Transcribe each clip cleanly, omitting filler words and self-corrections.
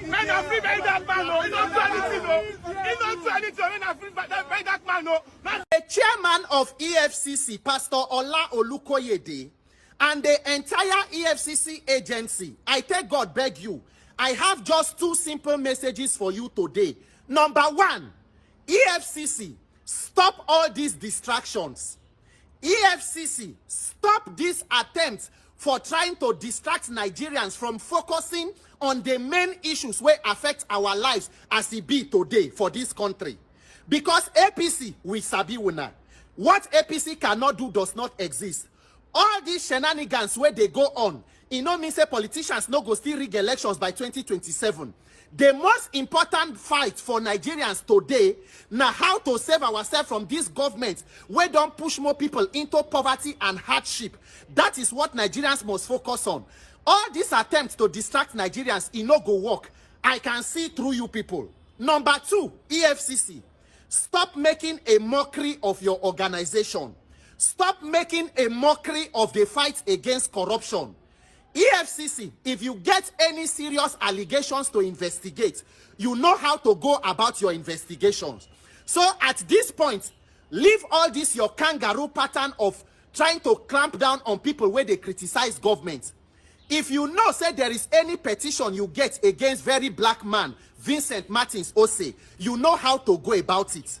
Men are free by that man, no. He don't do anything, no. He don't do anything. Men are free by that man, no. The chairman of EFCC, Pastor Ola Olukoyede, and the entire EFCC agency, I tell God, beg you, I have just two simple messages for you today. Number one, EFCC, stop all these distractions. EFCC, stop these attempts for trying to distract Nigerians from focusing on the main issues where affect our lives as it be today for this country. Because APC, we sabi una. What APC cannot do does not exist. All these shenanigans where they go on, it no mean say politicians no go still rig elections by 2027. The most important fight for Nigerians today now how to save ourselves from this government where don't push more people into poverty and hardship. That is what Nigerians must focus on. All these attempts to distract Nigerians, it no go work. I can see through you people. Number two, EFCC. Stop making a mockery of your organization. Stop making a mockery of the fight against corruption. EFCC, if you get any serious allegations to investigate, you know how to go about your investigations. So at this point, leave all this your kangaroo pattern of trying to clamp down on people where they criticize government. If you know, say there is any petition you get against very black man, Vincent Martins Ose, you know how to go about it.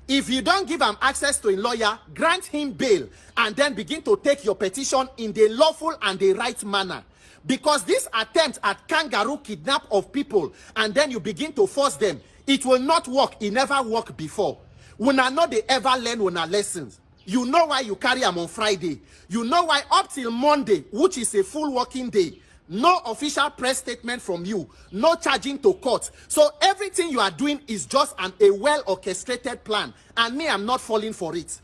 If you don't give him access to a lawyer, grant him bail and then begin to take your petition in the lawful and the right manner. Because this attempt at kangaroo kidnap of people and then you begin to force them, it will not work. It never worked before. Una know they ever learn una lessons. You know why you carry them on Friday. You know why up till Monday, which is a full working day, no official press statement from you, no charging to court. So everything you are doing is just a well-orchestrated plan. And me, I'm not falling for it.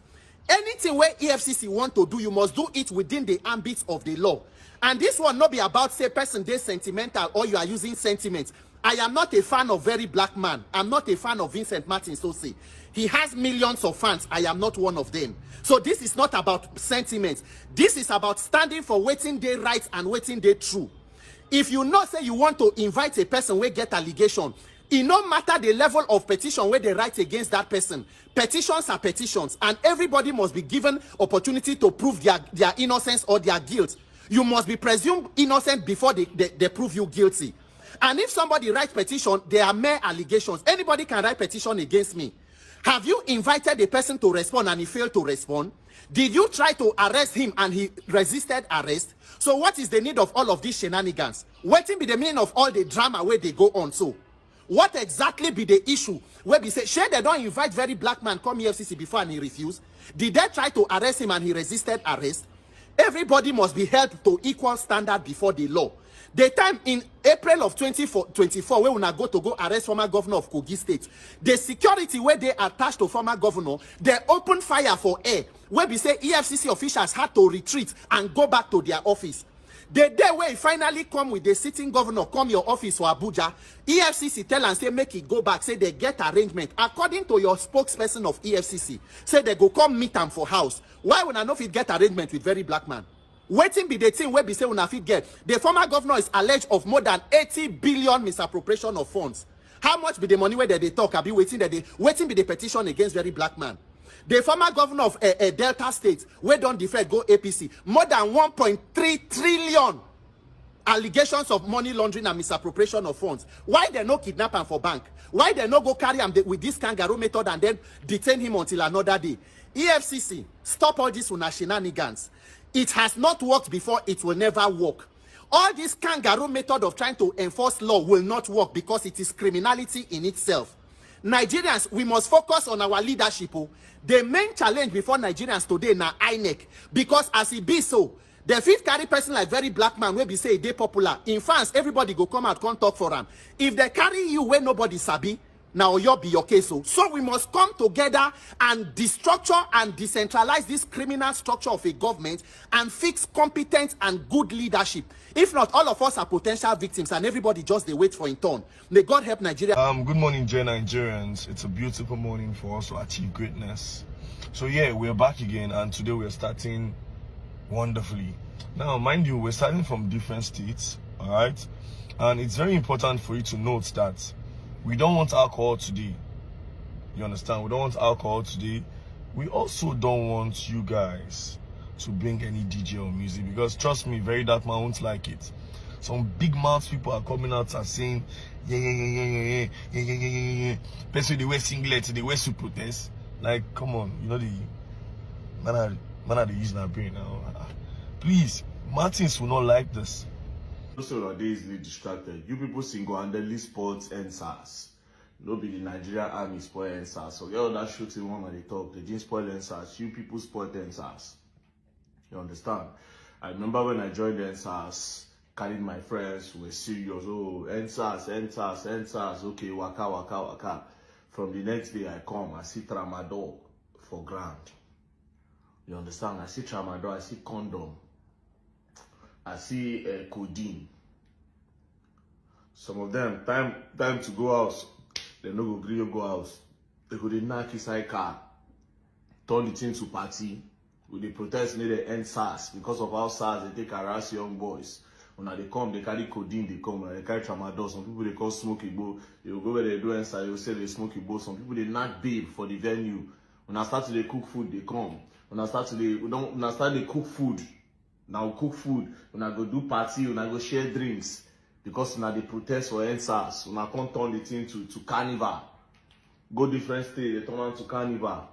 Anything where EFCC want to do, you must do it within the ambit of the law. And this one not be about, say, person they sentimental or you are using sentiments. I am not a fan of very black man. I'm not a fan of Vincent Martins Ose. He has millions of fans. I am not one of them. So this is not about sentiments. This is about standing for waiting day right and waiting day true. If you know, say you want to invite a person where get allegation, it no matter the level of petition where they write against that person. Petitions are petitions, and everybody must be given opportunity to prove their innocence or their guilt. You must be presumed innocent before they prove you guilty. And if somebody writes petition, they are mere allegations. Anybody can write petition against me. Have you invited a person to respond and he failed to respond? Did you try to arrest him and he resisted arrest? So what is the need of all of these shenanigans? What be the meaning of all the drama where they go on? So what exactly be the issue where we say, sure, they don't invite very black man come EFCC before and he refused? Did they try to arrest him and he resisted arrest? Everybody must be held to equal standard before the law. The time in April of 2024, where we go to arrest former governor of Kogi State, the security where they attached to former governor, they opened fire for air, where we say EFCC officials had to retreat and go back to their office. The day where he finally come with the sitting governor, come your office for Abuja, EFCC tell and say make it go back, say they get arrangement. According to your spokesperson of EFCC, say they go come meet them for house. Why would I know if it get arrangement with very black man? Waiting be the thing where be say una fit get. The former governor is alleged of more than 80 billion misappropriation of funds. How much be the money where they talk? I be waiting be the petition against very black man. The former governor of Delta State, where don't defer go APC, more than 1.3 trillion allegations of money laundering and misappropriation of funds. Why they no kidnap him for bank? Why they no go carry him with this kangaroo method and then detain him until another day? EFCC, stop all this una shenanigans. It has not worked before, it will never work. All this kangaroo method of trying to enforce law will not work because it is criminality in itself. Nigerians, we must focus on our leadership. The main challenge before Nigerians today na INEC, because as it be so, the fifth carry person like very black man will be say they popular. In France, everybody go come out, come talk for them. If they carry you where nobody sabi, now you'll be your case. So we must come together and destructure and decentralize this criminal structure of a government and fix competent and good leadership. If not, all of us are potential victims and everybody just they wait for in turn. May God help Nigeria. Good morning, dear Nigerians. It's a beautiful morning for us to achieve greatness. So yeah, we're back again, and today we're starting wonderfully. Now, mind you, we're starting from different states, all right? And it's very important for you to note that we don't want alcohol today. You understand? We don't want alcohol today. We also don't want you guys to bring any DJ or music, because trust me, very dark man won't like it. Some big mouth people are coming out and saying, yeah. Especially they wear singlet, they wear suit protest. Like, come on, you know the man they use their brain now. Please, Martins will not like this. Also, are easily distracted. You people single-handedly sport NSAS. No be the Nigerian army spoil NSAS. So all that shooting one at the top, they didn't spoil NSAS. You people spoiled NSAS. You understand? I remember when I joined NSAS, carried my friends who were serious. Oh, NSAS. Okay, waka. From the next day I come, I see tramadol for ground. You understand? I see tramadol, I see condom. I see codeine. Some of them, time to go out, they no go gree you go out. They go dey knock inside car, turn the thing to party. With the protest near the end SARS, because of how SARS they take harass young boys. When they come, they carry codeine, they come, when they carry tramadol. Some people they call smoke igbo. They will go where they do inside, they will say they smoke igbo. Some people they knock babe for the venue. When I start to they cook food, they come. When I start to they cook food. Now cook food, when I go do party, when I go share drinks, because when they protest for NSAS, when I can't turn the thing to carnival, go different state, they turn on to carnival.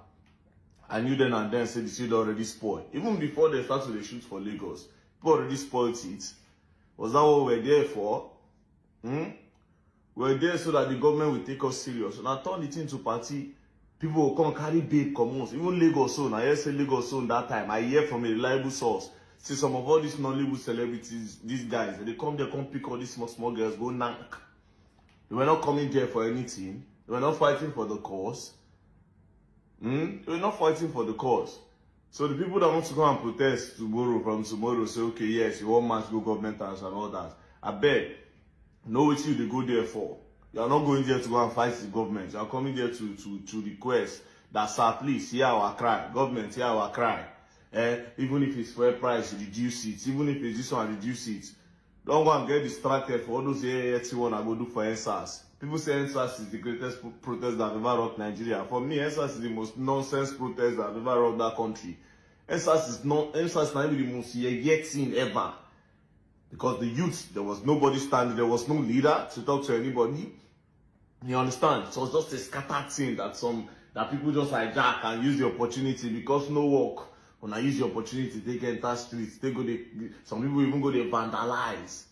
I knew then and then, say the shit already spoiled. Even before they started to shoot for Lagos, people already spoiled it. Was that what we were there for? We were there so that the government will take us serious. When I turn the thing to party, people will come carry babe commons. Even Lagos zone, I hear say Lagos zone that time. I hear from a reliable source. See, some of all these non-label celebrities, these guys, they come there, come pick all these small girls, go knock. They were not coming there for anything. They were not fighting for the cause. They were not fighting for the cause. So the people that want to go and protest from tomorrow, say, okay, yes, you want match, go government house and all that. I beg, know what you they go there for. You are not going there to go and fight the government. You are coming there to request that, sir, please, hear our cry. Government, hear our cry. Even if it's fair price, reduce it. Even if it's this one, reduce it. Don't go and get distracted for all those one I go do for NSAS. People say NSAS is the greatest protest that ever rocked Nigeria. For me, NSAS is the most nonsense protest that ever rocked that country. NSAS is not even the most yet thing ever. Because the youth, there was nobody standing, there was no leader to talk to anybody. You understand? So it was just a scattered thing that people just hijack and use the opportunity because no work. When I use the opportunity, they get enter streets. Some people even go they vandalize.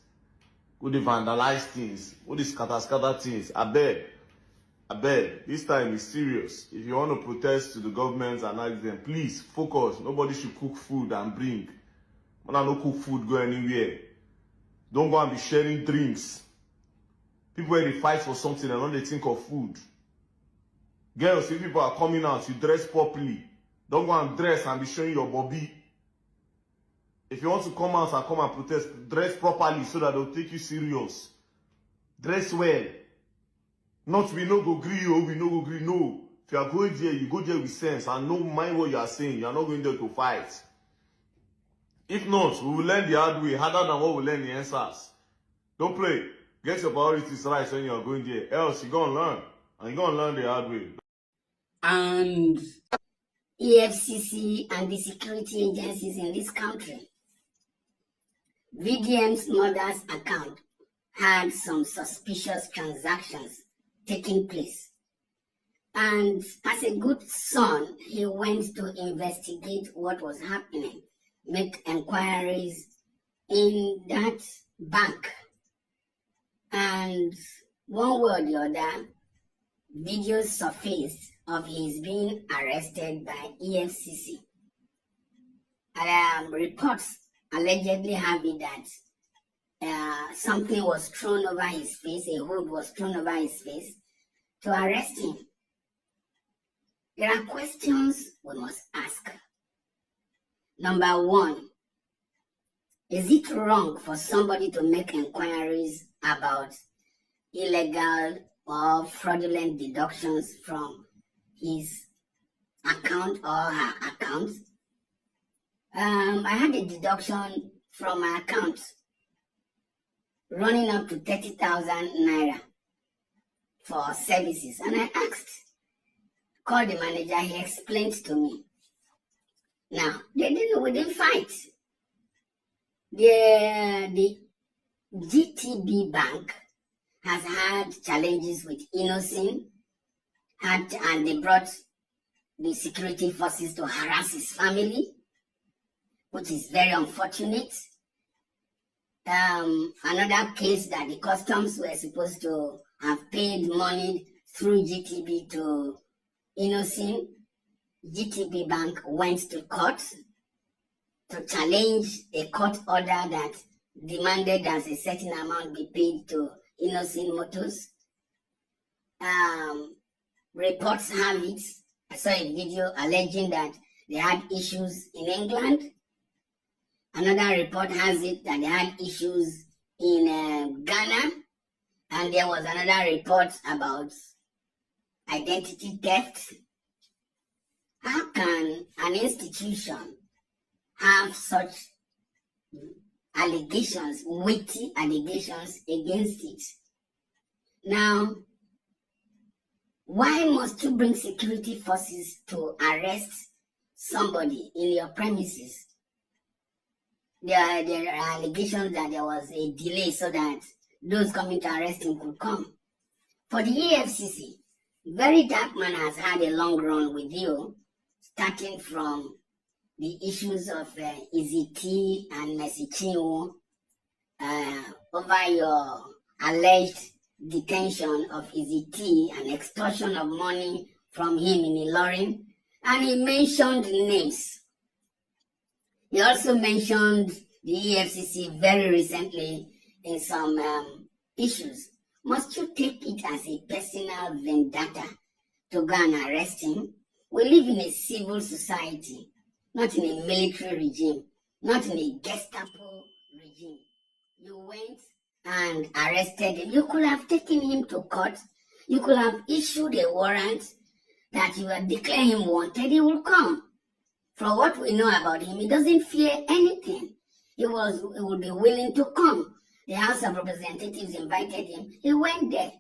Go they vandalize things. Go they scatter things. I beg. This time is serious. If you want to protest to the government and ask them, please focus. Nobody should cook food and bring. When I don't cook food, go anywhere. Don't go and be sharing drinks. People where they fight for something and don't they think of food. Girls, if people are coming out, you dress properly. Don't go and dress and be showing your bobby. If you want to come out and come and protest, dress properly so that they'll take you serious. Dress well. Not we no go agree, we no go agree. No. If you are going there, you go there with sense and no mind what you are saying. You are not going there to fight. If not, we will learn the hard way, harder than what we learn the answers. Don't play. Get your priorities right when you are going there. Else you're going to learn. And you're going to learn the hard way. And EFCC and the security agencies in this country. VDM's mother's account had some suspicious transactions taking place. And as a good son, he went to investigate what was happening, make inquiries in that bank. And one way or the other, videos surfaced of his being arrested by EFCC. Reports allegedly have it that something was thrown over his face, a hood was thrown over his face to arrest him. There are questions we must ask. Number one, is it wrong for somebody to make inquiries about illegal or fraudulent deductions from his account or her account? I had a deduction from my account. running up to 30,000 naira for services. And I called the manager, he explained to me. Now, we didn't fight. The GTB Bank has had challenges with Innocent, and they brought the security forces to harass his family, which is very unfortunate. Another case that the customs were supposed to have paid money through GTB to Innocent, GTB Bank went to court to challenge a court order that demanded that a certain amount be paid to Innocent Motors. Reports have it. I saw a video alleging that they had issues in England. Another report has it that they had issues in Ghana. And there was another report about identity theft. How can an institution have such allegations, weighty allegations against it? Now, why must you bring security forces to arrest somebody in your premises? There are allegations that there was a delay so that those coming to arrest him could come. For the EFCC, very dark man has had a long run with you, starting from the issues of Iziti and Mercy Chinwo over your alleged detention of Iziti and extortion of money from him in Ilorin. And he mentioned names. He also mentioned the EFCC very recently in some issues. Must you take it as a personal vendetta to go and arrest him? We live in a civil society, not in a military regime, not in a Gestapo regime. You went and arrested him. You could have taken him to court. You could have issued a warrant that you would declare him wanted. He will come. From what we know about him, he doesn't fear anything. He would be willing to come. The House of Representatives invited him. He went there.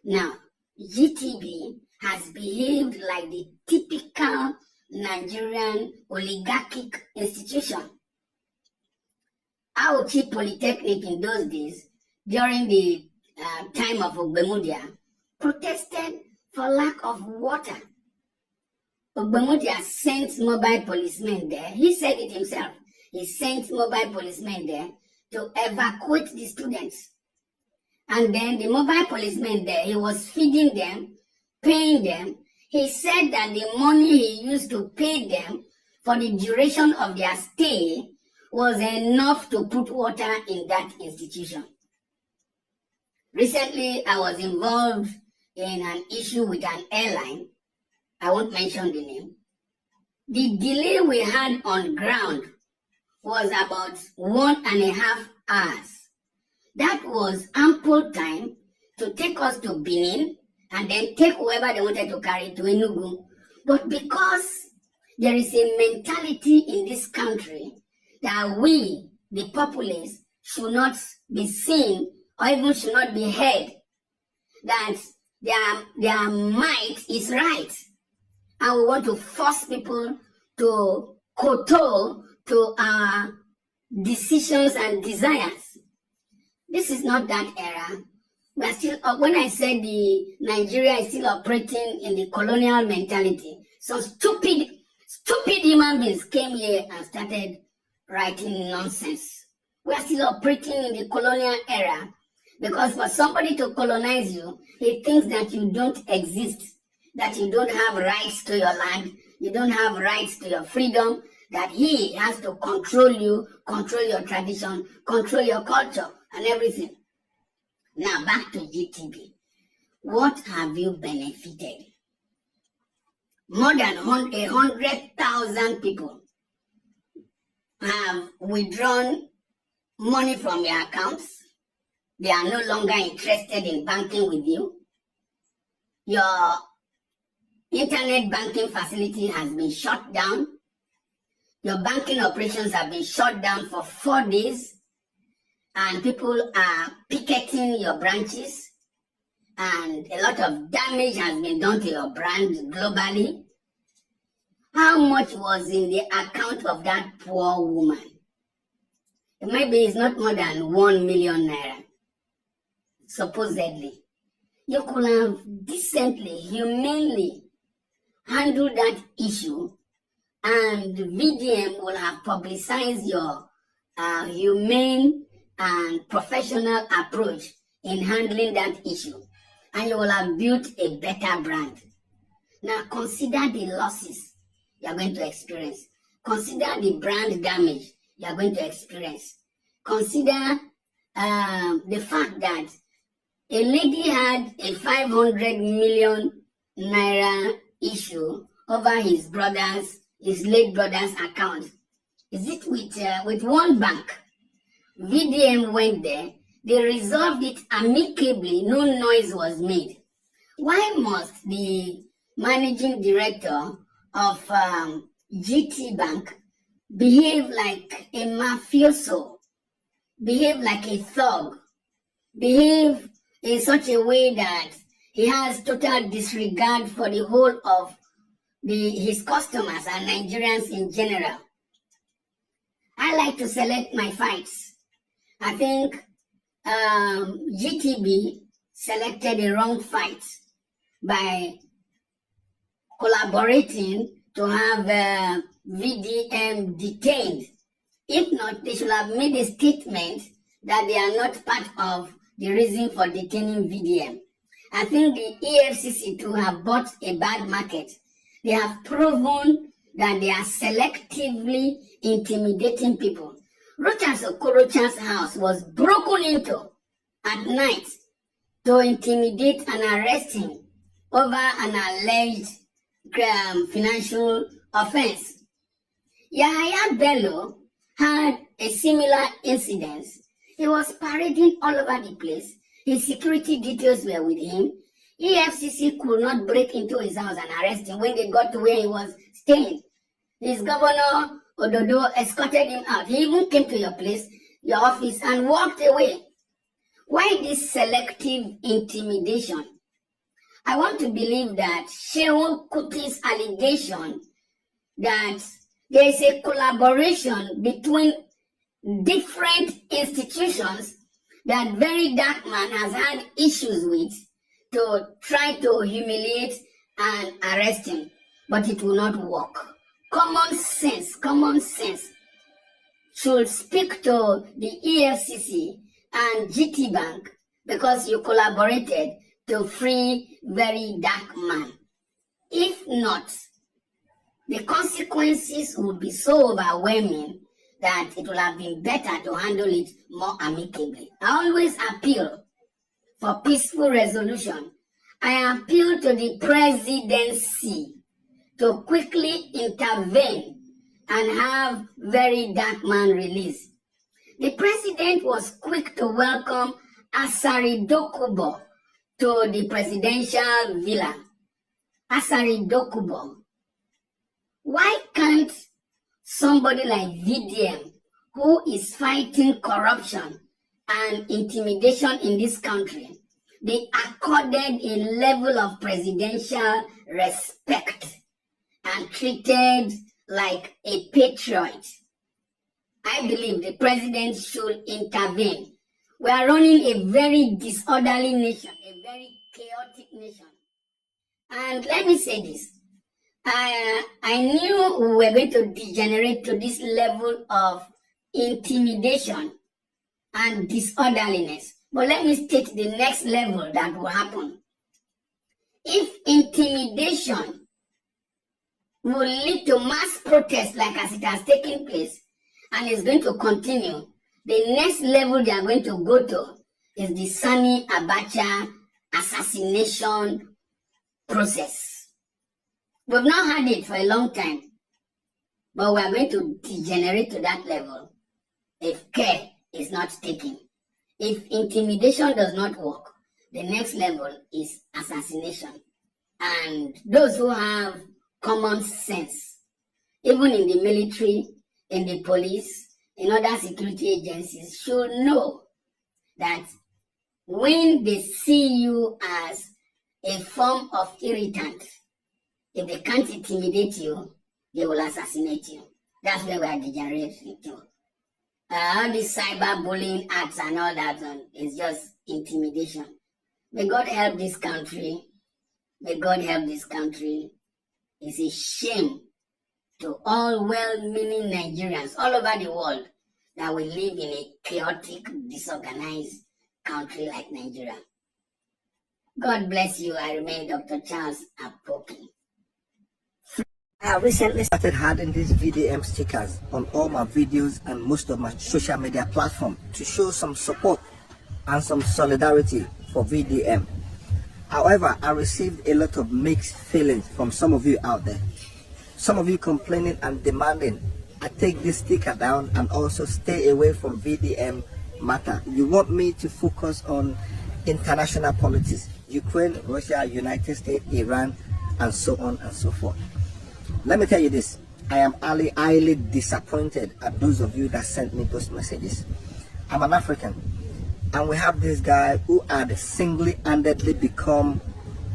Now, GTB has behaved like the typical Nigerian oligarchic institution. Auchi Polytechnic in those days, during the time of Ogbemudia, protested for lack of water. Ogbemudia sent mobile policemen there. He said it himself. He sent mobile policemen there to evacuate the students. And then the mobile policemen there, he was feeding them, paying them. He said that the money he used to pay them for the duration of their stay was enough to put water in that institution. Recently, I was involved in an issue with an airline. I won't mention the name. The delay we had on ground was about 1.5 hours. That was ample time to take us to Benin and then take whoever they wanted to carry to Enugu. But because there is a mentality in this country that we, the populace, should not be seen or even should not be heard, that their might is right. And we want to force people to kowtow to our decisions and desires. This is not that era. We are still, when I said the Nigeria is still operating in the colonial mentality, so stupid human beings came here and started writing nonsense. We are still operating in the colonial era because for somebody to colonize you, he thinks that you don't exist, that you don't have rights to your land, you don't have rights to your freedom, that he has to control you, control your tradition, control your culture and everything. Now back to GTB. What have you benefited? More than 100,000 people have withdrawn money from their accounts. They are no longer interested in banking with you. Your internet banking facility has been shut down. Your banking operations have been shut down for 4 days. and people are picketing your branches, and a lot of damage has been done to your brand globally. How much was in the account of that poor woman? Maybe it's not more than 1 million naira, supposedly. You could have decently, humanely handled that issue, and VDM will have publicized your humane and professional approach in handling that issue, and you will have built a better brand. Now consider the losses you are going to experience. Consider the brand damage you are going to experience. Consider the fact that a lady had a 500 million naira issue over his late brother's account. Is it with one bank? VDM went there. They resolved it amicably. No noise was made. Why must the managing director of GT Bank behave like a mafioso, behave like a thug, behave in such a way that he has total disregard for the whole of his customers and Nigerians in general? I like to select my fights. I think GTB selected a wrong fight by collaborating to have VDM detained. If not, they should have made a statement that they are not part of the reason for detaining VDM. I think the EFCC too have bought a bad market. They have proven that they are selectively intimidating people. Rochas Okorocha's house was broken into at night to intimidate and arrest him over an alleged financial offense. Yahaya Bello had a similar incident. He was parading all over the place. His security details were with him. EFCC could not break into his house and arrest him when they got to where he was staying. His governor, Ododo, escorted him out. He even came to your place, your office, and walked away. Why this selective intimidation? I want to believe that Shehu Kuti's allegation that there is a collaboration between different institutions that very dark man has had issues with to try to humiliate and arrest him, but it will not work. Common sense should speak to the EFCC and GT Bank because you collaborated to free very dark man. If not, the consequences will be so overwhelming that it will have been better to handle it more amicably. I always appeal for peaceful resolution. I appeal to the presidency to quickly intervene and have very dark man released. The president was quick to welcome Asari Dokubo to the presidential villa. Asari Dokubo. Why can't somebody like VDM, who is fighting corruption and intimidation in this country, be accorded a level of presidential respect and treated like a patriot? I believe the president should intervene. We are running a very disorderly nation, a very chaotic nation. And let me say this. I knew we were going to degenerate to this level of intimidation and disorderliness. But let me state the next level that will happen. If intimidation will lead to mass protest like as it has taken place and is going to continue, the next level they are going to go to is the Sani Abacha assassination process. We've not had it for a long time, but we are going to degenerate to that level if care is not taken. If intimidation does not work, the next level is assassination. And those who have common sense, even in the military, in the police, in other security agencies should know that when they see you as a form of irritant, if they can't intimidate you, they will assassinate you. That's where we are degenerating to. All these cyberbullying acts and all that is just intimidation. May God help this country. May God help this country. It's a shame to all well-meaning Nigerians all over the world that we live in a chaotic, disorganized country like Nigeria. God bless you. I remain Dr. Charles Apoki. I recently started adding these VDM stickers on all my videos and most of my social media platforms to show some support and some solidarity for VDM. However, I received a lot of mixed feelings from some of you out there. Some of you complaining and demanding I take this sticker down and also stay away from VDM matter. You want me to focus on international politics, Ukraine, Russia, United States, Iran, and so on and so forth. Let me tell you this, I am highly disappointed at those of you that sent me those messages. I'm an African, and we have this guy who had single-handedly become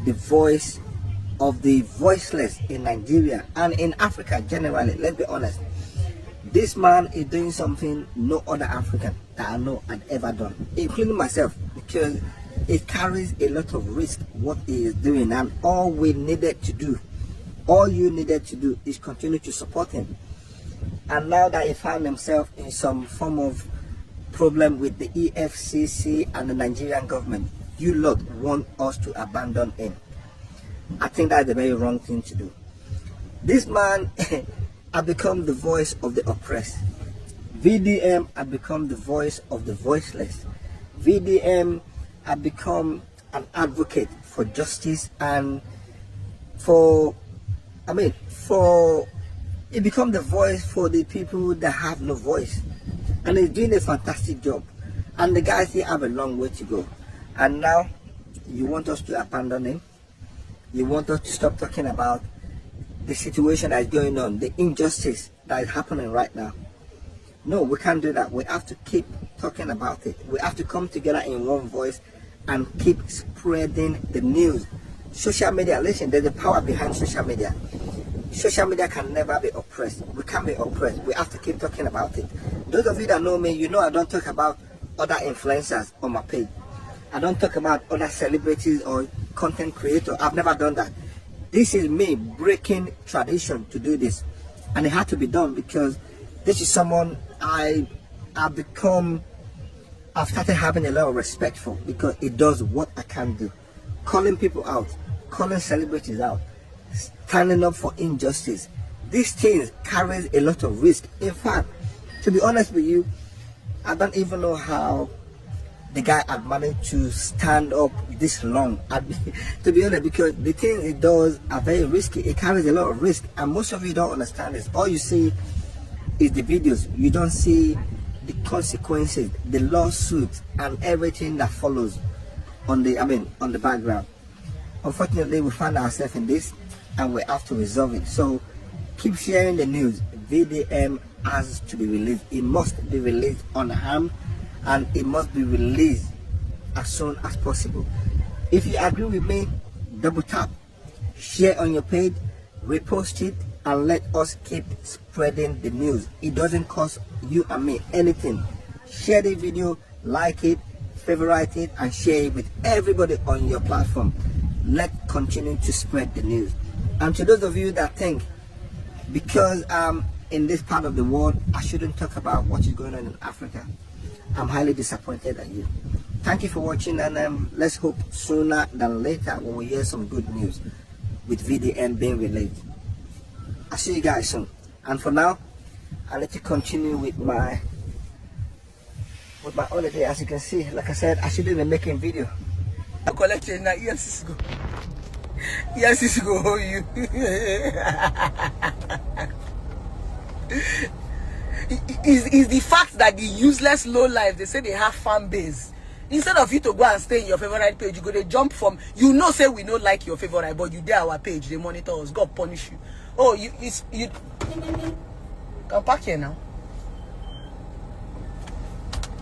the voice of the voiceless in Nigeria and in Africa generally. Let's be honest. This man is doing something no other African that I know had ever done, including myself, because it carries a lot of risk what he is doing, and all we needed to do, all you needed to do is continue to support him. And now that he found himself in some form of problem with the EFCC and the Nigerian government, you lot want us to abandon him. I think that's a very wrong thing to do. This man had become the voice of the oppressed. VDM had become the voice of the voiceless. VDM had become an advocate for justice and it become the voice for the people that have no voice. And he's doing a fantastic job. And the guys here have a long way to go. And now, you want us to abandon him? You want us to stop talking about the situation that is going on, the injustice that is happening right now? No, we can't do that. We have to keep talking about it. We have to come together in one voice and keep spreading the news. Social media, listen, there's a power behind social media. Social media can never be oppressed. We can't be oppressed. We have to keep talking about it. Those of you that know me, you know I don't talk about other influencers on my page. I don't talk about other celebrities or content creators. I've never done that. This is me breaking tradition to do this. And it had to be done because this is someone I've started having a lot of respect for, because it does what I can do. Calling people out, calling celebrities out, standing up for injustice. These things carries a lot of risk. In fact, to be honest with you, I don't even know how the guy had managed to stand up this long. To be honest, because the things it does are very risky. It carries a lot of risk, and most of you don't understand this. All you see is the videos. You don't see the consequences, the lawsuits, and everything that follows on the background. Unfortunately, we find ourselves in this, and we have to resolve it. So keep sharing the news. VDM has to be released. It must be released unharmed, and it must be released as soon as possible. If you agree with me, double tap, share on your page, repost it, and let us keep spreading the news. It doesn't cost you and me anything. Share the video, like it, favorite it, and share it with everybody on your platform. Let's continue to spread the news. And to those of you that think because I'm in this part of the world, I shouldn't talk about what is going on in Africa, I'm highly disappointed at you. Thank you for watching, and let's hope sooner than later when we hear some good news with VDM being released. I'll see you guys soon. And for now, I need to continue with my holiday. As you can see, like I said, I shouldn't be making video. I collected now. Yes, go. Yes, go hold you. Is the fact that the useless low life, they say they have fan base. Instead of you to go and stay in your favorite page, you go to jump from, you know, say we don't like your favorite, but you dare our page, they monitor us, God punish you. Oh, you can park here now.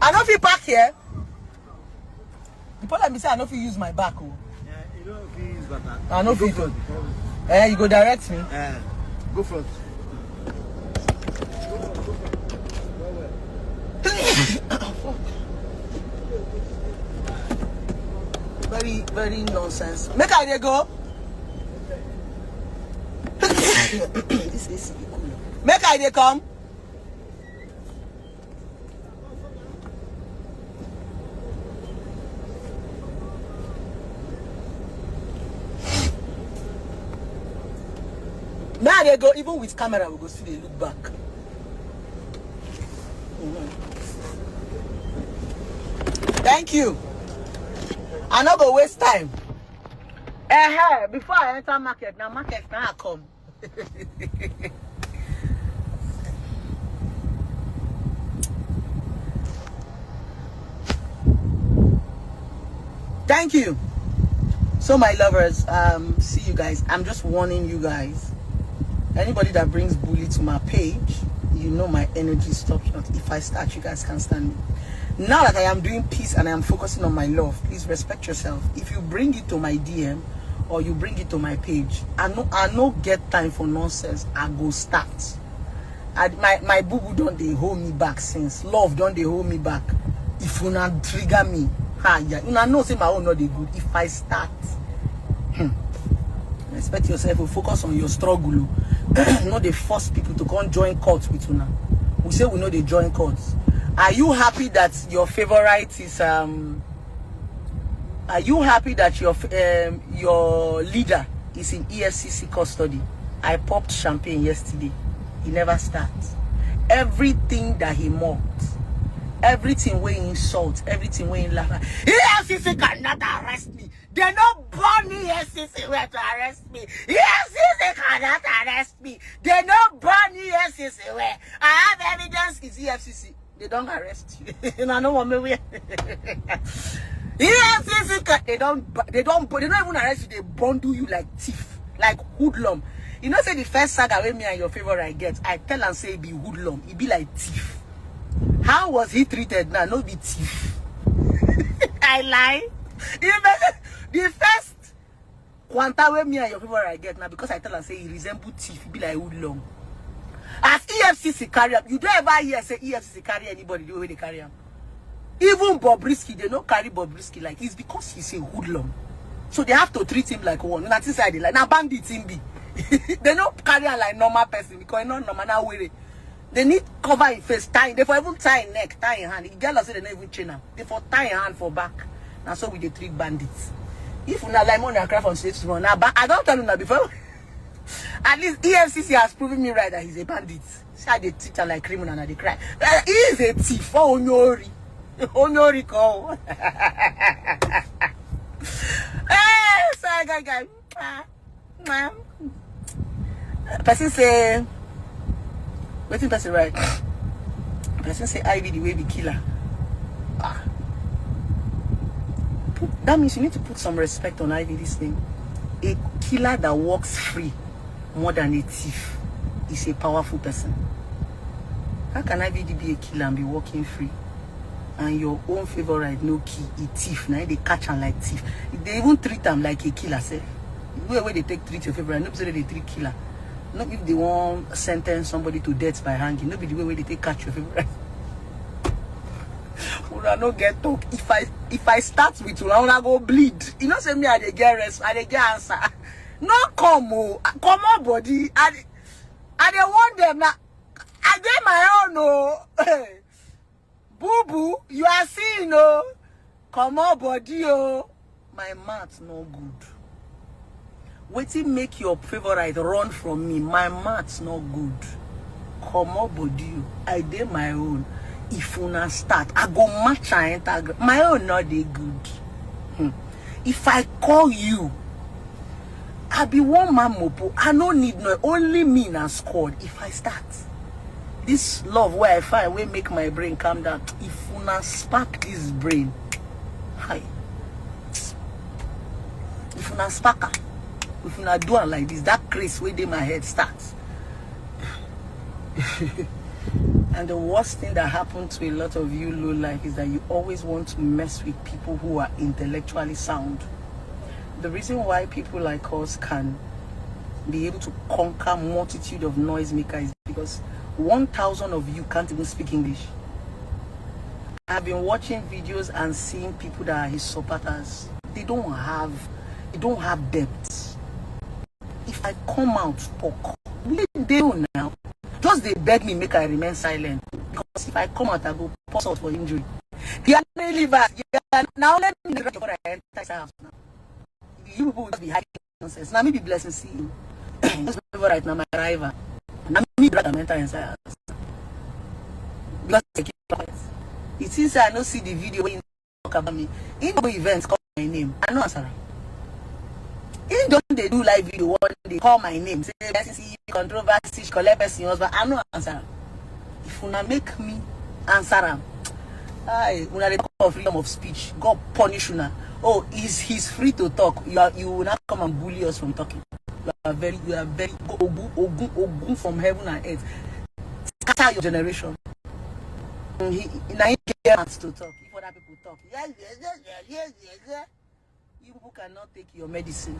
I know if you park here. The problem is I know if you use my back. Oh. Yeah, you know if you use that. I know if you do. You go direct me. Go front. Very, very nonsense. Make I dey go. This is cool. Make I dey come. Now they go, even with camera, we go see they look back. Thank you. I not go waste time. Before I enter market, now market now I come. Thank you. So my lovers, see you guys. I'm just warning you guys. Anybody that brings bully to my page, you know my energy stops not. If I start, you guys can't stand me. Now that I am doing peace and I am focusing on my love, please respect yourself. If you bring it to my DM or you bring it to my page, I no get time for nonsense. I go start. My boo-boo don't they hold me back since. Love don't they hold me back. If you not trigger me, you know say my own not they good. If I start, respect yourself and focus on your struggle. Not they force people to come join courts with you now. We say we know they join courts. Are you happy that your favorite is Are you happy that your leader is in EFCC custody? I popped champagne yesterday. He never starts. Everything that he mocked, everything where he insult, everything where he laugh. EFCC cannot arrest me. They not born EFCC where to arrest me. EFCC cannot arrest me. They not born EFCC where. I have evidence is EFCC. They don't arrest you. I know what me. EFCC they don't even arrest you. They bundle you like thief, like hoodlum. You know, say the first saga with me and your favorite I get, I tell and say it be hoodlum. It be like thief. How was he treated now? No be thief. I lie. The first quanta with me and your favorite I get now because I tell and say he resemble thief. It be like hoodlum. As EFCC carry up, you don't ever hear say EFCC carry anybody the way they carry him. Even Bobrisky, they don't carry Bobrisky like it's because he's a hoodlum. So they have to treat him like one. Not inside like now bandits him be. They don't carry him like normal person because he's not normal now way. They need cover his face, tie. They for even tie neck, tie in hand. The girl say they don't even chain him. They for tie in hand for back. Now so we they treat bandits. If you not like money and cry from state to run now, I don't tell you that before. At least EFCC has proven me right that he's a bandit. See how they treat him like criminal and they cry. He is a thief. Oh, Onyori. Onyori call. Hey, sorry, guy. Person say, waiting person right. Person say Ivy the way be killer. That means you need to put some respect on Ivy this thing. A killer that walks free more than a thief is a powerful person. How can Ivy be a killer and be walking free? And your own favorite no key, a thief. Now they catch him like thief. They even treat them like a killer. Say, where they treat your favorite, nobody say they treat killer. Not if they want sentence somebody to death by hanging. Nobody the way they take catch your favorite. I no get talk. If I start with you, I go bleed. You know, say me I dey get rest, I dey get answer. No come on body. I dey want them now. I get my own oh. Boo boo, you are seeing oh. Come on body oh. My mouth no good. Waiting make your favorite run from me. My mouth no good. Come on body oh. I did my own. If una start, I go match and enter. My own not they good. If I call you, I be one man mopo. I don't need no only me na squad. If I start, this love where I find will make my brain calm down. If una spark this brain, hi. If una spark, if una do it like this, that craze where they my head starts. And the worst thing that happened to a lot of you low life is that you always want to mess with people who are intellectually sound. The reason why people like us can be able to conquer multitude of noisemakers is because 1,000 of you can't even speak English. I've been watching videos and seeing people that are his supporters. They don't have depth. If I come out talk, they do now. Just they beg me make I remain silent. Because if I come out, I go pass out for injury. They are livers. Now let me before I enter this house now. You people will be hiding nonsense. Now me be blessing see you. Just remember right now my arrival. Now me brother enter inside house. Because I keep quiet. It seems I don't see the video when you talk about me. In the events call my name. I know answer. If don't they do live video one they call my name, say see controversy, collect person husband, I know answer. If una make me answer them, una dey talk of freedom of speech. God punish una. Oh, he's free to talk. You will not come and bully us from talking. You are very ogun from heaven and earth. Scatter your generation. He gets to talk. If other people talk, yes. You people cannot take your medicine.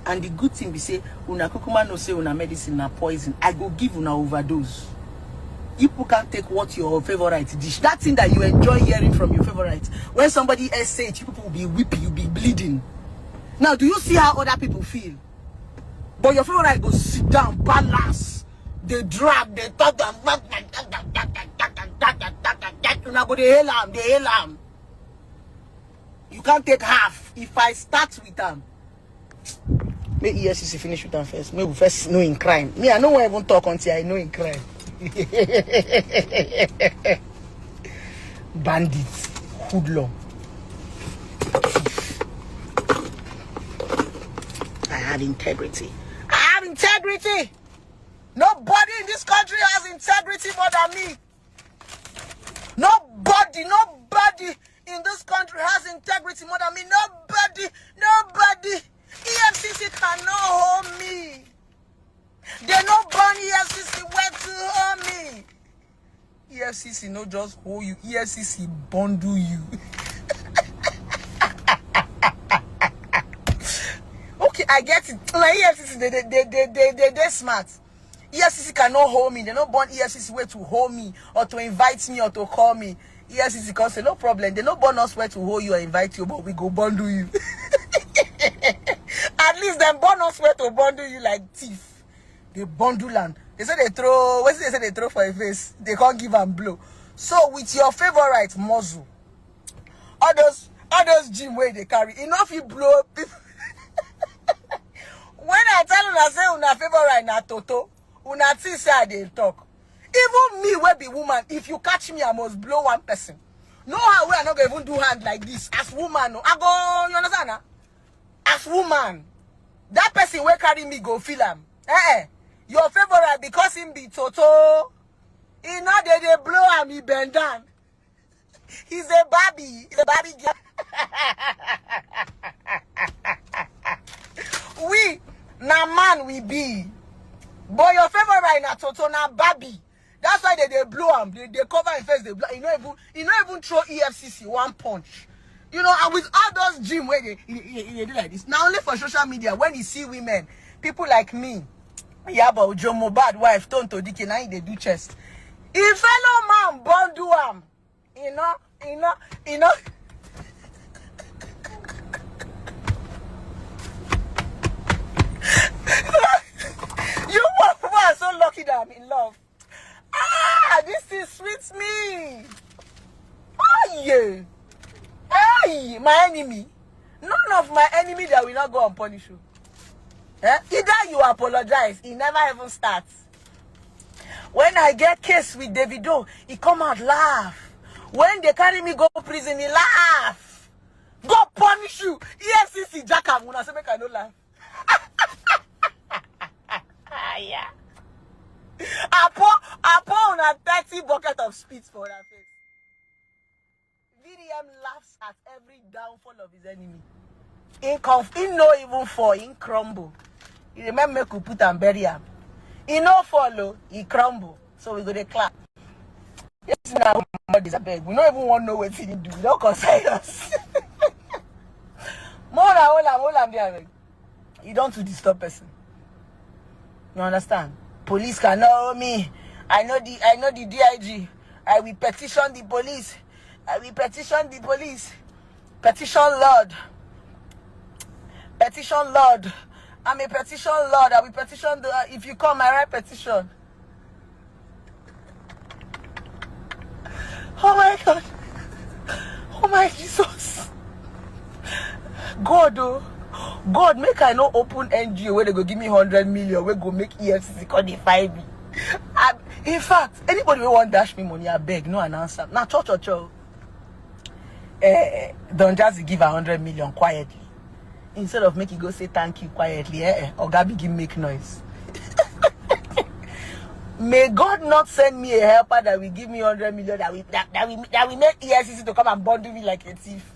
And the good thing we say, una kukuma no say una medicine na poison. I go give una overdose. You people can't take what your favorite dish. That thing that you enjoy hearing from your favorite. When somebody else say it, you people will be weeping, you'll be bleeding. Now, do you see how other people feel? But your favorite go sit down, balance. They drag, they talk, una go they hail am. You can't take half. If I start with them, may ESCC finish with them first. May we first know in crime. Me, I don't even talk until I know in crime. Bandits, hoodlum. I have integrity. I have integrity. Nobody in this country has integrity more than me. Nobody in this country has integrity more than me. Nobody. EFCC cannot hold me. They no burn EFCC where to hold me. EFCC no just hold you. EFCC bundle you. Okay, I get it. Like EFCC, they're smart. EFCC cannot hold me. They no born EFCC where to hold me or to invite me or to call me. EFCC can say no problem. They no born us where to hold you or invite you, but we go bundle you. At least them born us where to bundle you like thief. They bundle and they say they throw. What they say they throw for your face? They can't give and blow. So with your favorite muzzle, all those gym where they carry enough you blow people. When I tell una say una favorite na Toto, una think say I dey talk. Even me wey be woman, if you catch me, I must blow one person. No how we are not gonna even do hand like this. As woman, no. I go, you understand? Nah? As woman, that person will carry me go feel him. Your favorite because him be Toto. He not they blow him, he bend down. He's a Barbie. He's a Barbie girl. We na man we be. But your favorite na Toto na Barbie. That's why they blow him. They cover his face. They blow. You know even throw EFCC one punch. You know, and with all those gym where they do like this. Now only for social media, when you see women, people like me, Yaba Jomo bad wife, Tonto Dike, now they do chest. If fellow man bundle am, you know. You are so lucky that I'm in love. This is sweet me. Oh yeah. Hey, my enemy. None of my enemy that will not go and punish you. Either you apologize, he never even starts. When I get case with Davido, he come out laugh. When they carry me go to prison, he laugh. Go punish you. EFCC Jacka, when I say make I no laugh. Yeah. I pour on a 30 bucket of spit for that face. VDM laughs at every downfall of his enemy. He no even fall, he crumble. You remember make you put and bury him. He no follow, he crumble. So we go to clap. now, we don't even want to know what he do. We don't concern us. More than all I'm there. You don't to disturb person. You understand? Police cannot hold me. I know the DIG. I will petition the police. I will petition the police. Petition Lord. Petition Lord. I'm a petition Lord. I will petition the if you come, I write petition. Oh my God. Oh my Jesus. God, oh. God, make I no open NGO where they go give me 100 million, where go make EFCC call the 5 me. In fact, anybody who want dash me money, I beg, no answer. Now, cho. Don't just give 100 million quietly. Instead of make you go say thank you quietly, or Gabi begin make noise. May God not send me a helper that will give me 100 million that will make EFCC to come and bundle me like a thief.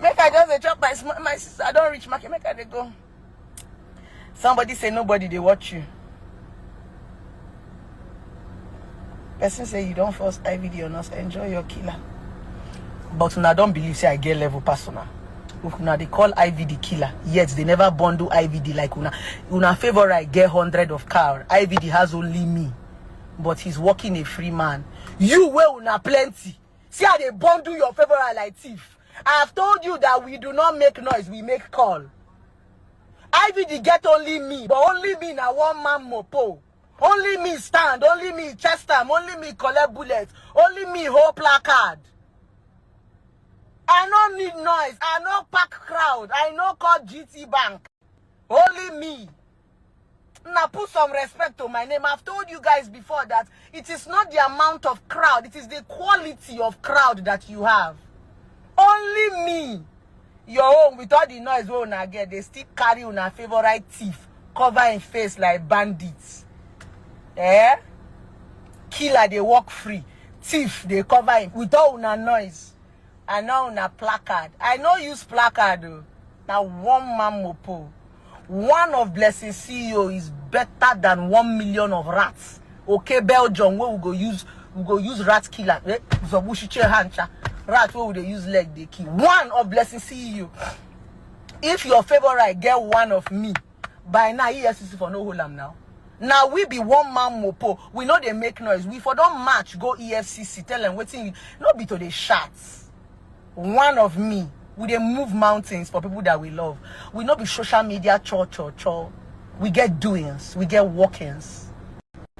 Make I just chop my sister. I don't reach market. Make I they go. Somebody say nobody they watch you. Person say you don't force IVD on us. Enjoy your killer. But una don't believe say I get level personal. Una they call IVD killer. Yet they never bundle IVD like una. Una favor I get 100 of car. IVD has only me. But he's working a free man. You will una plenty. See how they bundle your favor like thief. I have told you that we do not make noise, we make call. IVD get only me, but only me na one man mopo. Only me stand, only me chest time, only me collect bullets, only me hold placard. I don't need noise, I no pack crowd, I no call GT Bank. Only me. Now put some respect to my name. I've told you guys before that it is not the amount of crowd, it is the quality of crowd that you have. Only me. Your own with all the noise we una get, they still carry una favorite thief, cover in face like bandits. Killer they walk free. Thief they cover him with all una noise. I know una placard. I know use placard though. Now one man mopo. One of Blessing CEO is better than 1 million of rats. Okay, Belgium, where we go use rat killer. Rat where would they use leg they kill. One of Blessing CEO. If your favorite get one of me, by now EFCC for no hold am now. Now we be one man mopo. We know they make noise. We for don't match go EFCC. Tell them waiting. Not be to the shots. One of me. We they move mountains for people that we love. We not be social media cho. We get doings. We get walkings.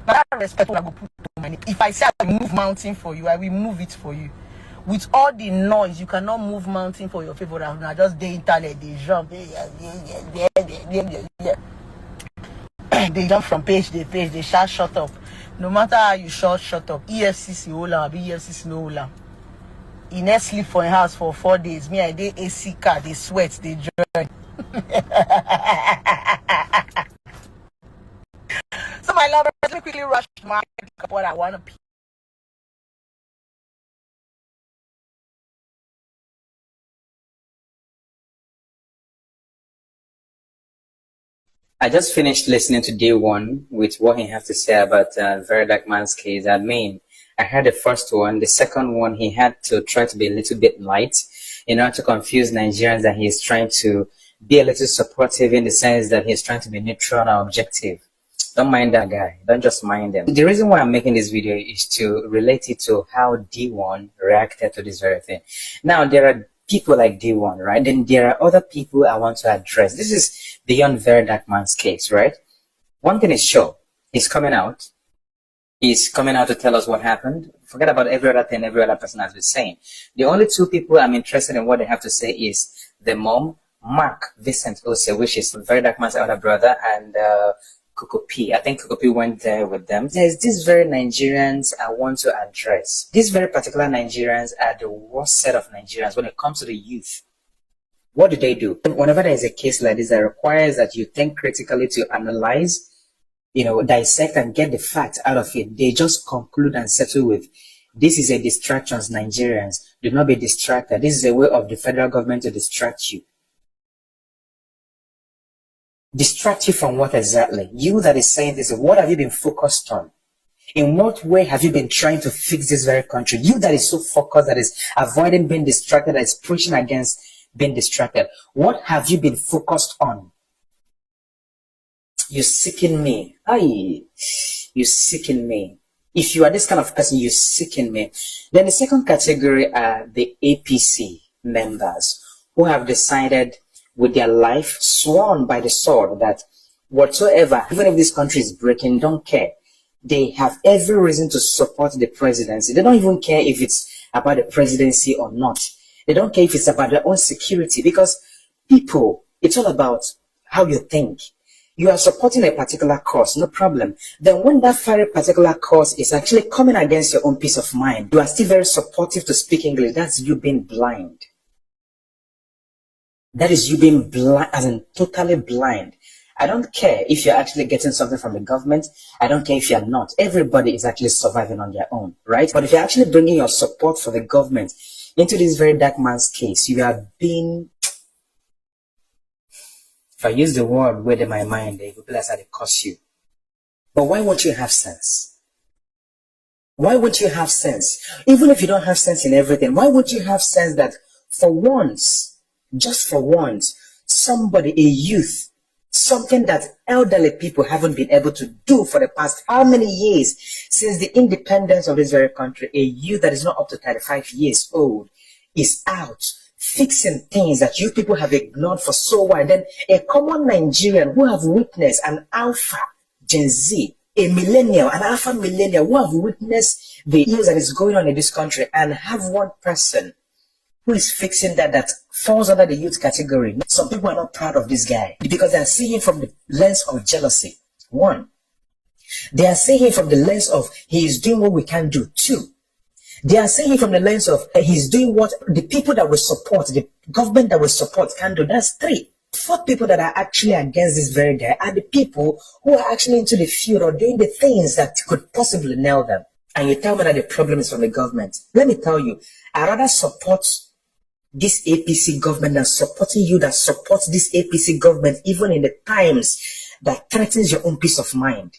Now that respect I go put to my name. If I say I move mountain for you, I will move it for you. With all the noise, you cannot move mountain for your favorite. Now just the internet, they jump. They jump from page to page. They shout, shut up. No matter how you shout, shut up. EFCC hold am, be EFCC no hold am. He never sleep for a house for 4 days. Me, I did AC car. They sweat. They join. So my love, let me quickly rush to my what I want to pee. I just finished listening to day one with what he had to say about Very Dark Man's case. I mean, I heard the first one. The second one, he had to try to be a little bit light in order to confuse Nigerians that he's trying to be a little supportive in the sense that he's trying to be neutral and objective. Don't mind that guy. Don't just mind him. The reason why I'm making this video is to relate it to how D1 reacted to this very thing. Now, there are people like D1, right? Then there are other people I want to address. This is beyond Very Dark Man's case, right? One thing is sure. He's coming out. He's coming out to tell us what happened. Forget about every other thing every other person has been saying. The only two people I'm interested in what they have to say is the mom, Mark Vincent Ose, which is Very Dark Man's elder brother, and Coco P. I think Coco P went there with them. There's these very Nigerians I want to address. These very particular Nigerians are the worst set of Nigerians when it comes to the youth. What do? Whenever there is a case like this that requires that you think critically to analyze, dissect and get the facts out of it, they just conclude and settle with, this is a distraction, Nigerians. Do not be distracted. This is a way of the federal government to distract you. Distract you from what exactly? You that is saying this, what have you been focused on? In what way have you been trying to fix this very country? You that is so focused, that is avoiding being distracted, that is preaching against being distracted. What have you been focused on? You seeking me. Aye, you seeking me. If you are this kind of person, you seeking me. Then the second category are the APC members who have decided with their life, sworn by the sword, that whatsoever, even if this country is breaking, don't care. They have every reason to support the presidency. They don't even care if it's about the presidency or not. They don't care if it's about their own security, because people, it's all about how you think. You are supporting a particular cause, no problem. Then when that very particular cause is actually coming against your own peace of mind, you are still very supportive to speak English. That's you being blind. That is you being blind, as in totally blind. I don't care if you're actually getting something from the government. I don't care if you're not. Everybody is actually surviving on their own, right? But if you're actually bringing your support for the government into this very dark man's case, you are being, if I use the word word in my mind, they will be like they curse you. But why won't you have sense? Why won't you have sense? Even if you don't have sense in everything, why won't you have sense that for once, just for once, somebody, a youth, something that elderly people haven't been able to do for the past how many years since the independence of this very country, a youth that is not up to 35 years old is out fixing things that you people have ignored for so long. Then a common Nigerian who have witnessed an alpha Gen Z, a millennial, an alpha millennial who have witnessed the ills that is going on in this country, and have one person who is fixing that falls under the youth category. Some people are not proud of this guy because they are seeing him from the lens of jealousy. One, they are seeing him from the lens of he is doing what we can't do. Two, they are seeing him from the lens of he's doing what the people that will support, the government that will support can do. That's three. Fourth, people that are actually against this very guy are the people who are actually into the field or doing the things that could possibly nail them. And you tell me that the problem is from the government. Let me tell you, I rather support this APC government than supporting you that supports this APC government even in the times that threatens your own peace of mind.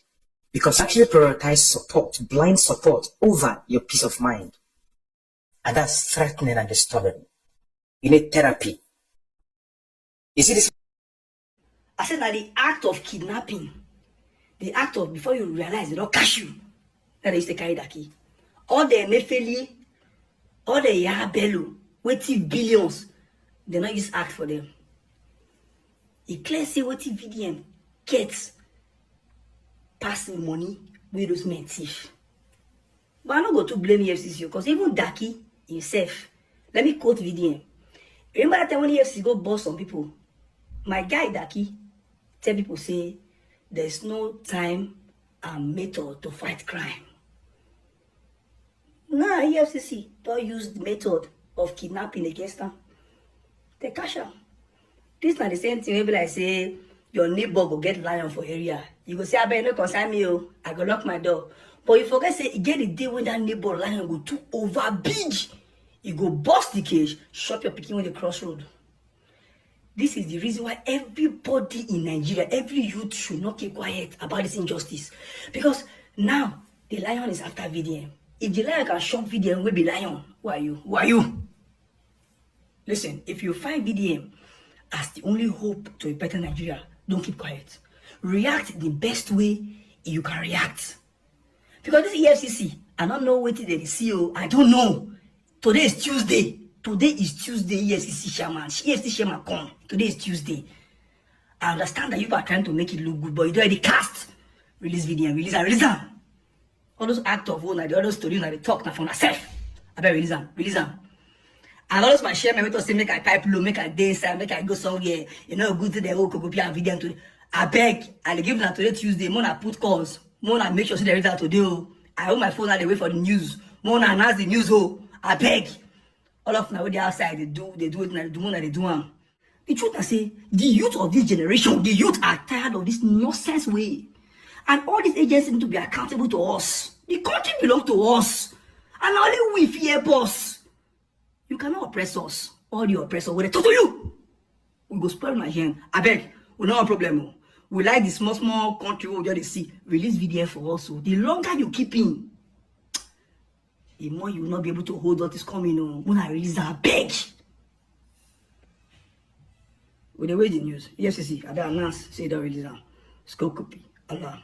Because you actually prioritize support, blind support, over your peace of mind. And that's threatening and disturbing. You need therapy. You see this? I said that the act of kidnapping, the act of before you realize they don't catch you, that they used to carry that key. All the Mefeli, all the Yabello, waiting billions, they not use act for them. It clear say what VDM gets passing money with those men thief. But I'm not going to blame EFCC because even Daki himself, let me quote VDM. Remember that time when EFCC go boss some people, my guy Daki tell people say there's no time and method to fight crime. Now EFCC don't use the method of kidnapping against them. They cash out. This not the same thing. Maybe like say your neighbor go get lion for area. You go say, I better no concern me, oh. I go lock my door. But you forget say you get the day when that neighbor lion go too over big. You go bust the cage, shop your picking with the crossroad. This is the reason why everybody in Nigeria, every youth should not keep quiet about this injustice. Because now the lion is after VDM. If the lion can shop VDM, will be lion. Who are you? Who are you? Listen, if you find VDM as the only hope to a better Nigeria, don't keep quiet. React the best way you can react. Because this EFCC, I don't know what they see. I don't know. Today is Tuesday. Today is Tuesday, EFCC chairman. EFCC chairman come. Today is Tuesday. I understand that you are trying to make it look good, but you already cast. Release VDM, release them. All those acts of own, the other stories, they talk now for myself. I better release them. And all those my share, me to say make I pipe low, make I dance, make I go somewhere. You know, go to the whole copy and video today. I beg, and give them today Tuesday. Mona put calls. Mona make sure see the result today. I hold my phone and they wait for the news. Mona announce the news. I beg. All of now when they outside, they do it, they do them. The truth I say, the youth of this generation, the youth are tired of this nonsense way. And all these agencies need to be accountable to us. The country belongs to us. And only we fear boss. You cannot oppress us. All the oppressors will talk to you. We go spoil my hand. I beg. We no problem. We like the small country we just see. Release VDM for us. So the longer you keep in, the more you will not be able to hold what is coming. When I release that big. With the way the news, EFCC, I announced, say don't release them. Scope copy. Allah.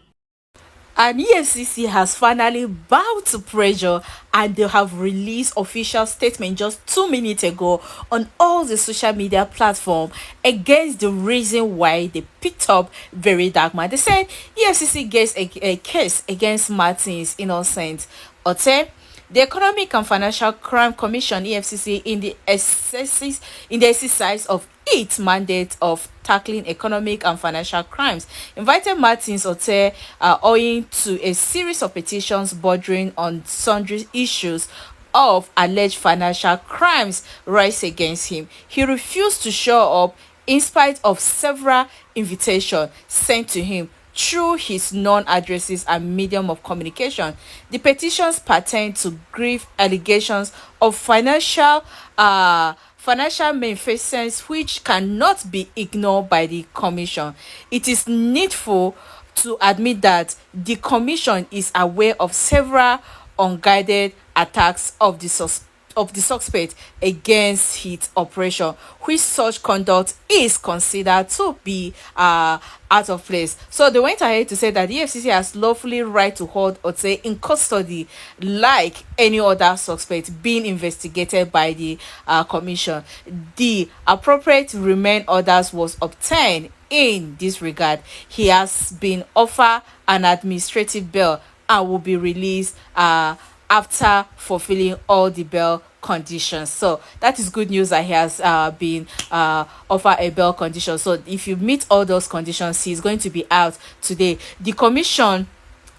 And EFCC has finally bowed to pressure, and they have released official statement just 2 minutes ago on all the social media platform against the reason why they picked up Very Dark Man. They said EFCC gets a case against Martins Innocent Ote, the Economic and Financial Crime Commission (EFCC) in the exercise of its mandate of tackling economic and financial crimes, invited Martins Ote owing to a series of petitions bordering on sundry issues of alleged financial crimes raised against him. He refused to show up in spite of several invitations sent to him through his non-addresses and medium of communication. The petitions pertain to grave allegations of financial malfeasance which cannot be ignored by the Commission. It is needful to admit that the Commission is aware of several unguided attacks of the suspect against its operation, which such conduct is considered to be out of place. So they went ahead to say that the EFCC has lawfully right to hold Ote in custody like any other suspect being investigated by the Commission. The appropriate remand orders was obtained in this regard. He has been offered an administrative bail and will be released after fulfilling all the bail conditions. So that is good news that he has been offered a bail condition. So if you meet all those conditions, he is going to be out today. The Commission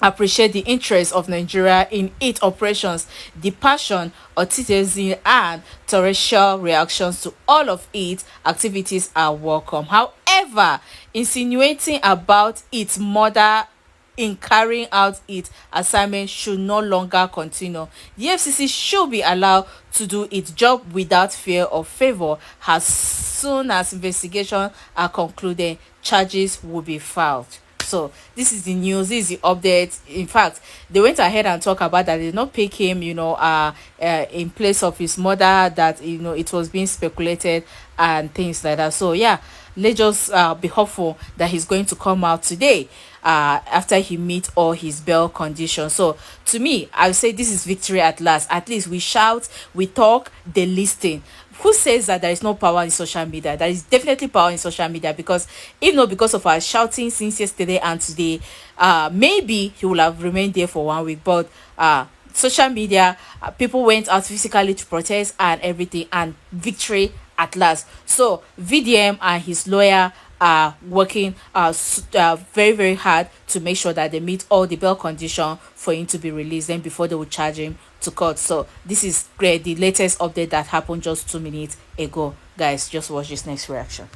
appreciate the interest of Nigeria in its operations, the passion, authenticity, and torrential reactions to all of its activities are welcome. However, insinuating about its mother in carrying out its assignment should no longer continue. The FCC should be allowed to do its job without fear of favor. As soon as investigations are concluded, charges will be filed. So this is the news, this is the update. In fact, they went ahead and talked about that they did not pick him, in place of his mother, that, it was being speculated and things like that. So yeah, let's just be hopeful that he's going to come out today after he meets all his bail conditions. So to me, I would say this is victory at last. At least we shout, we talk, they listen. Who says that there is no power in social media? There is definitely power in social media, because if not because of our shouting since yesterday and today, maybe he will have remained there for 1 week. But social media, people went out physically to protest and everything, and victory at last. So VDM and his lawyer are working very, very hard to make sure that they meet all the bail conditions for him to be released, then before they will charge him to court. So this is great, the latest update that happened just 2 minutes ago. Guys, just watch this next reaction.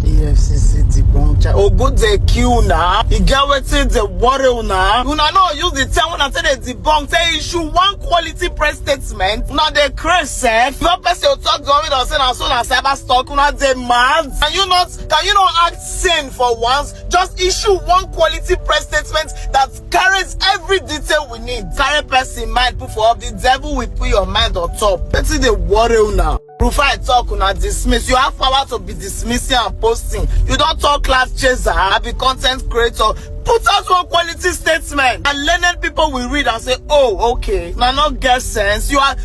EFCC debunk. Oh, good they kill now. You get waiting the water now. You know use the term when I say they debunk. Say issue one quality press statement. Now they crazy self. No person will talk to me or say as soon as cyber stock. Now they mad. Can you not act sane for once? Just issue one quality press statement that carries every detail we need. Carry person mind put for up. The devil will put your mind on top. Let's see the water now. Rufai talk una dismiss. You have power to be dismissing and posting. You don't talk class chaser. I be content creator. Put out one quality statement, and learned people will read and say, oh, okay, now not get sense. You are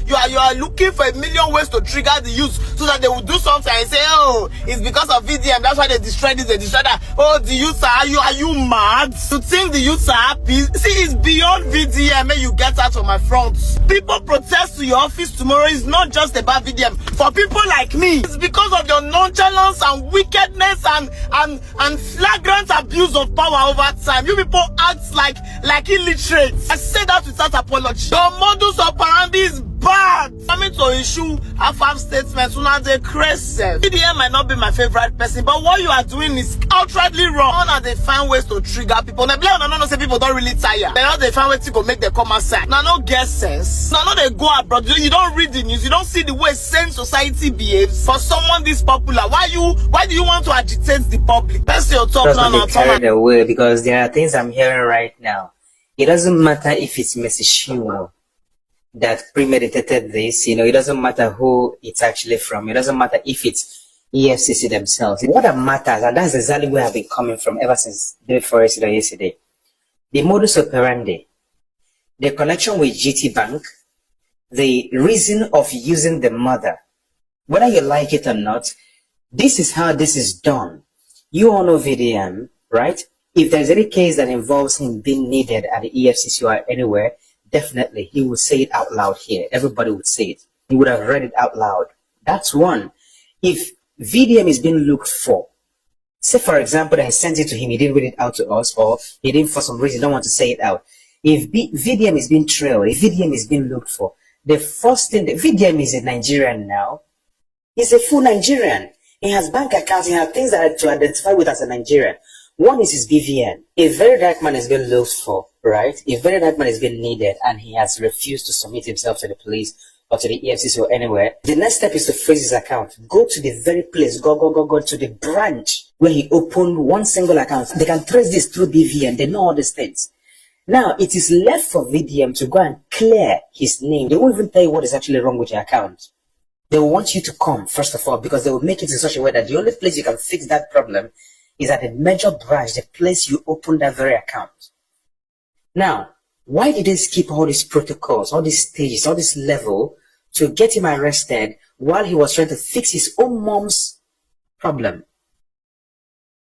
looking for a million ways to trigger the youth so that they will do something and say, oh, it's because of VDM, that's why they destroy this, they destroy that. Oh, the youths are you mad? To think the youths are happy? See, it's beyond VDM. May you get out of my front. People protest to your office tomorrow is not just about VDM. For people like me, it's because of your nonchalance and wickedness and flagrant abuse of power over time. You people act like illiterate. I say that without apology. Your modus operandi is bad. Coming to issue half statements, una dey crazy. VDM might not be my favorite person, but what you are doing is outrightly wrong. Now they find ways to trigger people. Now, no say people don't really tire. Now they find ways to go make them come outside. Now no get sense. Now they go abroad. You don't read the news. You don't see the way sane society behaves. For someone this popular, why do you want to agitate the public? That's your talk now. Not carried away, because there are things I'm hearing right now. It doesn't matter if it's Messi Shimo that premeditated this, it doesn't matter who it's actually from. It doesn't matter if it's EFCC themselves. What that matters, and that's exactly where I've been coming from ever since the day before yesterday. The modus operandi, the connection with GT Bank, the reason of using the mother, whether you like it or not, this is how this is done. You all know VDM, right? If there's any case that involves him being needed at the EFCC or anywhere, definitely he would say it out loud here. Everybody would say it. He would have read it out loud. That's one. If VDM is being looked for, say for example that I sent it to him, he didn't read it out to us, or he didn't for some reason don't want to say it out. If VDM is being trailed, if VDM is being looked for, the first thing, VDM is a Nigerian now. He's a full Nigerian. He has bank accounts, he has things that to identify with as a Nigerian. One is his BVN. A very dark man is being looked for, right? A very dark man is being needed, and he has refused to submit himself to the police or to the EFCC or anywhere. The next step is to freeze his account. Go to the very place, go to the branch where he opened one single account. They can trace this through BVN. They know all these things. Now, it is left for VDM to go and clear his name. They won't even tell you what is actually wrong with your account. They will want you to come, first of all, because they will make it in such a way that the only place you can fix that problem is at the major branch, the place you open that very account. Now, why did they skip all these protocols, all these stages, all this level to get him arrested while he was trying to fix his own mom's problem?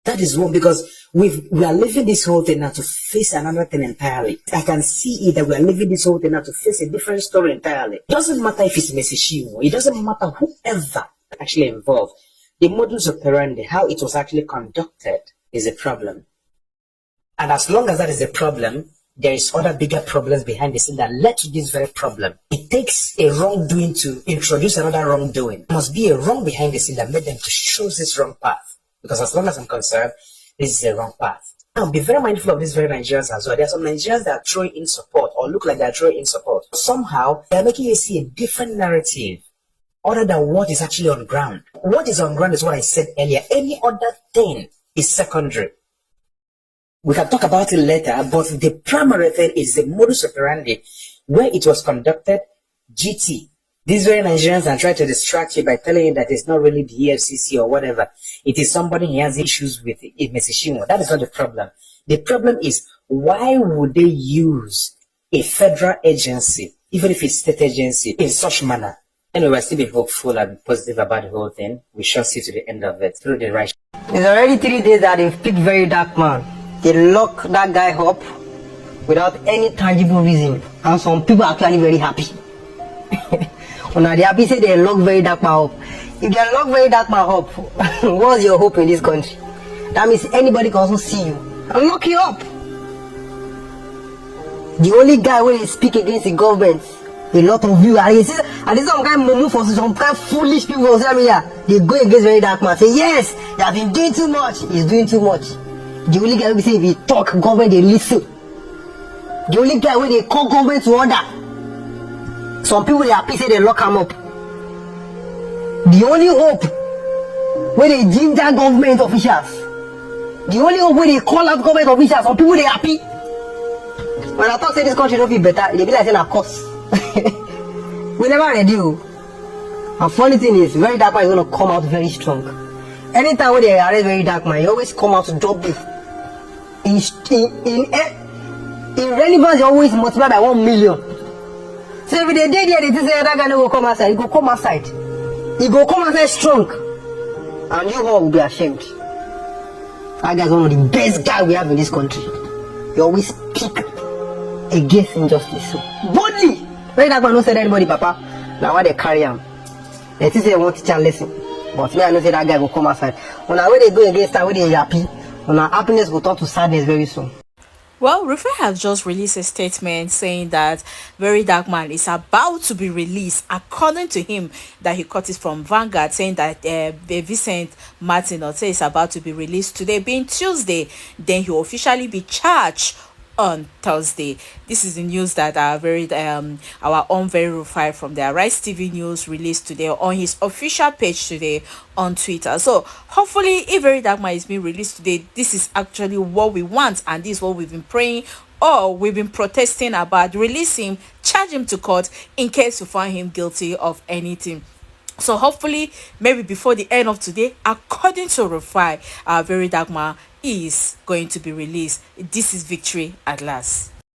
That is one, because we are leaving this whole thing now to face another thing entirely. I can see it that we are leaving this whole thing now to face a different story entirely. It doesn't matter if it's Messi Shimo, it doesn't matter whoever actually involved. The modus operandi, how it was actually conducted, is a problem. And as long as that is a problem, there is other bigger problems behind the scene that led to this very problem. It takes a wrongdoing to introduce another wrongdoing. There must be a wrong behind the scene that made them to choose this wrong path. Because as long as I'm concerned, this is a wrong path. Now, be very mindful of these very Nigerians as well. There are some Nigerians that are throwing in support or look like they are throwing in support. Somehow, they are making you see a different narrative other than what is actually on ground. What is on ground is what I said earlier. Any other thing is secondary. We can talk about it later, but the primary thing is the modus operandi where it was conducted. GT. These very Nigerians are trying to distract you by telling you that it's not really the EFCC or whatever. It is somebody he has issues with, Messi Shimo. That is not the problem. The problem is, why would they use a federal agency, even if it's state agency, in such manner? Anyway, we'll still be hopeful and positive about the whole thing. We shall see to the end of it through the right. It's already 3 days that they've picked very dark man. They lock that guy up without any tangible reason. And some people are actually very happy. When they happy say they lock very dark man up. If they lock very dark man up, what's your hope in this country? That means anybody can also see you and lock you up. The only guy when they speak against the government, a lot of you are this some kind of move for some kind of foolish people on social media. They go against very dark man. Say yes, they have been doing too much. He's doing too much. The only guy we say if he talk, government they listen. The only guy when they call government to order. Some people they happy say they lock him up. The only hope when they ginger government officials. The only hope when they call out government officials, some people they happy. When I talk say this country don't be better, they be like saying of course. We never ready. And funny thing is, very dark man is gonna come out very strong. Anytime when they arrest very dark man, he always come out double. In relevance, he always multiply by 1 million. So if they did there, they say that guy will come outside. He go come outside. He go come outside strong. And you all will be ashamed. That guy's one of the best guys we have in this country. He always speak against injustice. So boldly. Very dark man don't say anybody, Papa. Now why they carry him? They say they want to teach a lesson. But me, I know say that guy will come outside. When they go against that, when they happy, when our happiness will turn to sadness very soon. Well, Rufai has just released a statement saying that Very Dark Man is about to be released. According to him, that he caught it from Vanguard, saying that Vincent Martin Ote is about to be released today, being Tuesday. Then he will officially be charged on Thursday. This is the news that our own Very Rufai from the Rise TV News released today on his official page today on Twitter. So hopefully, if Very Dark Man is being released today, this is actually what we want, and this is what we've been praying or we've been protesting about. Release him, charge him to court in case you find him guilty of anything. So hopefully, maybe before the end of today, according to Rufai, Very Dark Man is going to be released. This is victory at last.